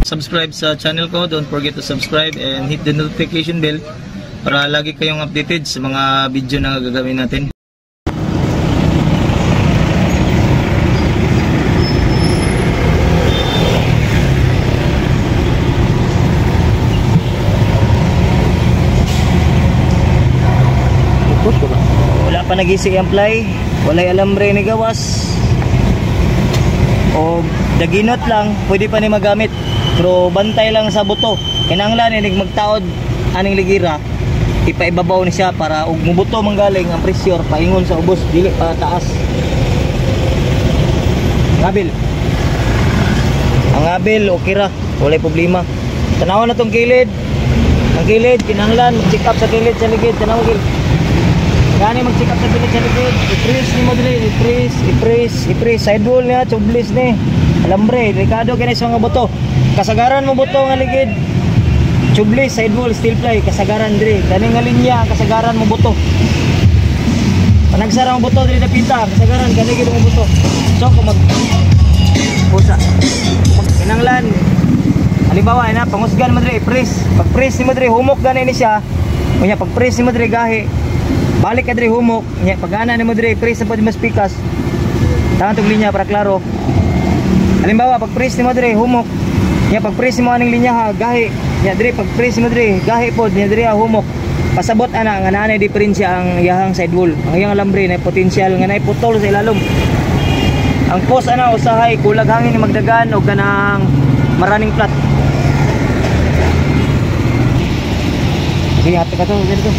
Subscribe sa channel ko, don't forget to subscribe and hit the notification bell para lagi kayong updated sa mga video na gagawin natin. Wala pa nag-isi apply, walay alambre ni gawas o daginot lang, pwede pa ni magamit pero bantay lang sa buto. Kinahanglan ni magtaod aning ligira, ipaibabaw ni siya para ug mubuto manggaling ang pressure paingon sa ubos, dili pa taas. Ngabil, ang ngabil okay ra, walay problema. Tanawan na tong kilid, ang kilid kinahanglan mag-check up sa kilid sa ligid. Tanaw gil gani mag-check up sa kilid sa ligid, i-press ni mo dili, i-press sidewall niya, tubeless ni alambre, delikado kini sa mga buto. Kasagaran mo buto nga ligid, tubeless, sidewall, steel ply, kasagaran diri. Kani nga linya, kasagaran mo buto. Panagsara mo buto diri dapita, kasagaran kani gid mo buto. So kung mag pusa, kinanglan. Halimbawa na pangusgan mo diri, press. Pag press ni mo diri, humok gani ni siya. Unya pag press ni mo diri gahi, balik ka diri humok. Unya pag ana ni mo diri, press sa pud mas pikas. Tangan tong linya para klaro. Halimbawa pag press ni mo diri, humok. Nya pag press mo aning linya ha, gahi. Nya diri pag press mo diri, gahi pod nya diri humok. Pasabot ana nga nanay diferensya ang iyang sidewall. Ang iyang alambre na potensyal nga nay putol sa ilalom. Ang post ana usahay kulag hangin ni magdagan og kanang maraning flat. Sige, hati ka to, dito.